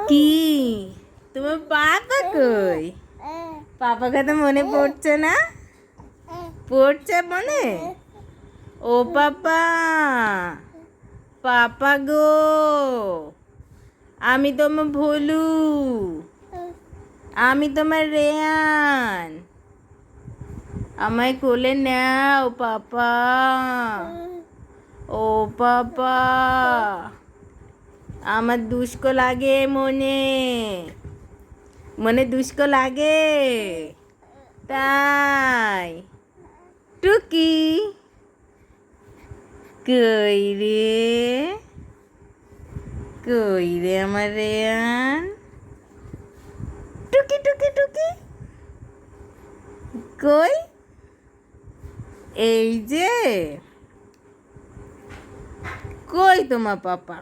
কি তোমার পাপা কই? পাপাকে তো মনে পড়ছে না? পড়ছে মনে? ও পাপা, পাপা গো, আমি তোমার ভোলু, আমি তোমার রেয়ান, আমায় কোলে নাও পাপা। ও পাপা, আমার দুষ্কো লাগে মনে, মনে দুষ্কো লাগে তাই। টুকি কই রে, কই রে আমার রেয়ান? টুকি টুকি টুকি কই? এই যে, কই তোমার পাপা?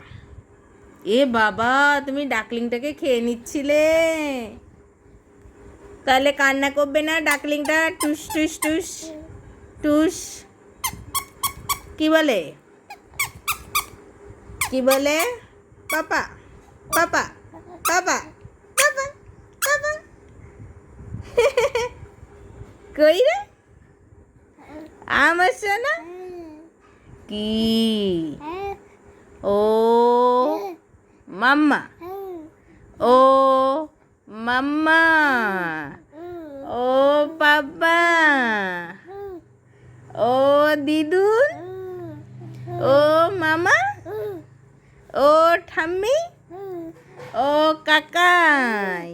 এ বাবা, তুমি ডাকলিংটাকে খেয়ে নিচ্ছিলে, তাহলে কান্না করবে না ডাকলিংটা? টুস টুস টুস টুস কি বলে, কি বলে? পাপা পাপা পাপা পাপা পাপা। কই রে আমার সোনা? কি? ও মাম্মা, ও মাম্মা, ও পাপা, ও দিদুন, ও মামা, ও ঠাম্মি, ও কাকাই।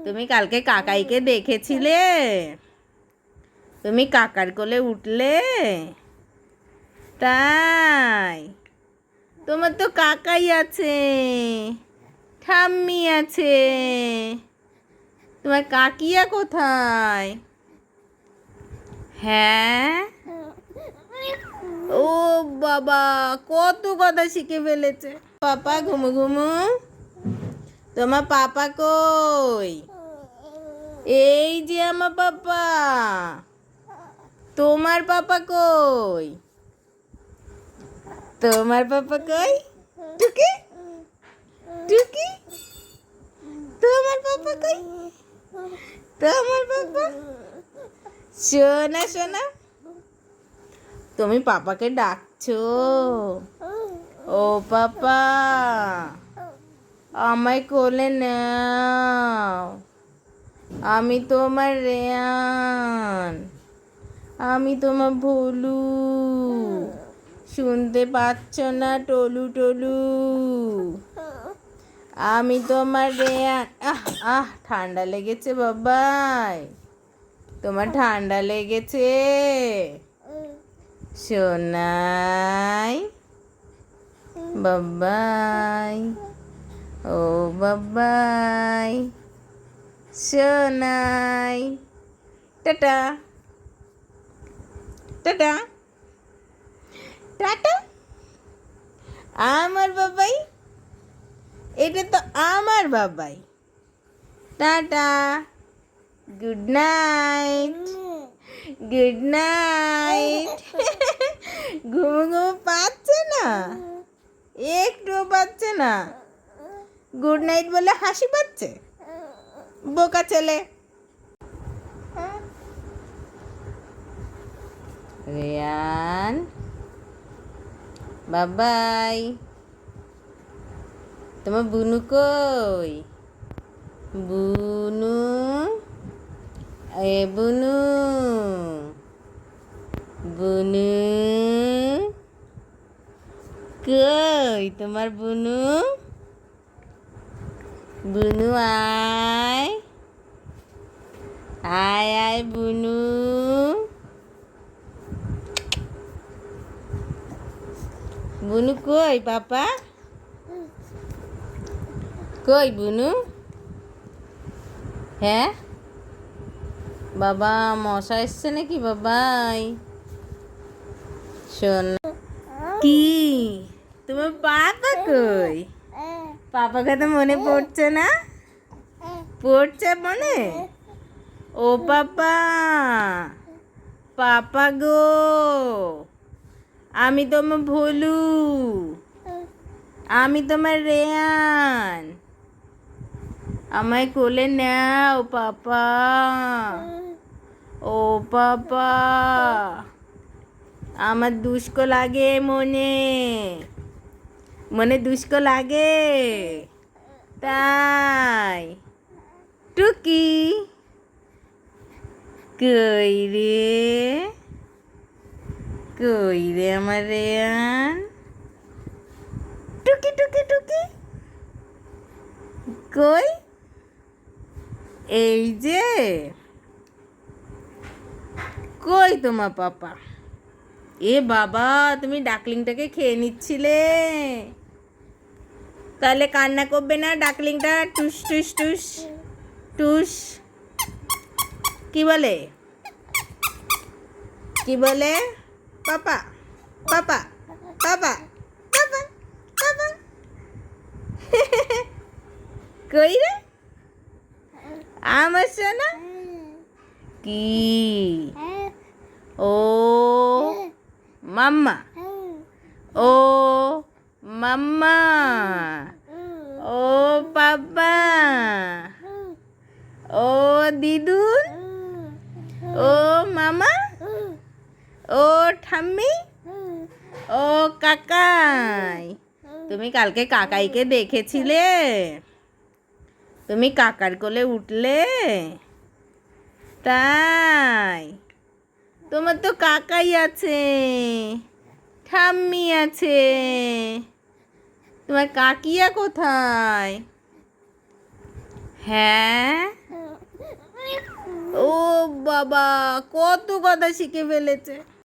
তুমি কালকে কাকাইকে দেখেছিলে? তুমি কাকার কোলে উঠলে? তাই? তোমার তো কাকাই আছে, ঠাম্মি আছে, তোমার কাকিয়া কোথায়? হ্যাঁ, ও বাবা, কত কথা শিখে ফেলেছে। পাপা ঘুমু ঘুমু, তোমার পাপা কই? এই যে আমার পাপা। তোমার পাপা কই? তোমার পাপা কই? টুকি টুকি, তোমার পাপা কই? তোমার পাপা সোনা সোনা, তুমি পাপাকে ডাকছো? ও পাপা, আমায় কোলে নাও, আমি তোমার রেয়ান, আমি তোমার ভোলু, শুনতে পাচ্ছ না টলু টলু? আমি তোমার রেয়ান। আহ আহ, ঠান্ডা লেগেছে বাবাই, তোমার ঠান্ডা লেগেছে সোনাই? বাবাই, ও বাবাই, সোনাই। Tata tata tata. আমার বাবাই, এটা তো আমার বাবাই। Tata, good night, good night. ঘুমু ঘুমু পাচ্ছে না, একটুও পাচ্ছে না। গুড নাইট বলে হাসি পাচ্ছে, বোকা ছেলে। রেয়ান বাবাই, তোমার বুনু কই? বুনু, এ বুনু, বুনু কই তোমার বুনু? বুনু আয়, আয় আয় বুনু। বুনু কই পাপা? কই বুনু? হ্যাঁ বাবা, মশা এসছে নাকি বাবাই? শোন, কি তোমার পাপা কই? পাপাকে তো মনে পড়ছে না? পড়ছে মনে? ও পাপা, পাপা গো, আমি তোমার ভোলু, আমি তোমার রেয়ান, আমায় কোলে নাও পাপা। ও পাপা, আমার দুষ্ক লাগে মনে, মনে দুষ্ক লাগে তাই। টুকি কই রে, কই রে আমার রেয়ান, টুকি টুকি টুকি কই, এই যে। কই তোমার পাপা? এ বাবা, তুমি ডাকলিংটাকে খেয়ে নিচ্ছিলে, তাহলে কান্না করবে না ডাকলিংটা? টুস টুস টুস টুস, কি বলে, কি বলে? পাপা পাপা পাপা পাপা পাপা। কই রে আমার সোনা? কি? ও মাম্মা, ও মাম্মা, ও পাপা, ও দিদুন, ও মামা, ও ঠাম্মি, ও কাকাই। তুমি কালকে কাকাইকে দেখেছিলে? তুমি কাকার কোলে উঠলে তাই? তোমার তো কাকাই আছে, ঠাম্মি আছে, তোমার কাকিয়া কোথায়? হ্যাঁ, ও বাবা, কত কথা শিখে ফেলেছে।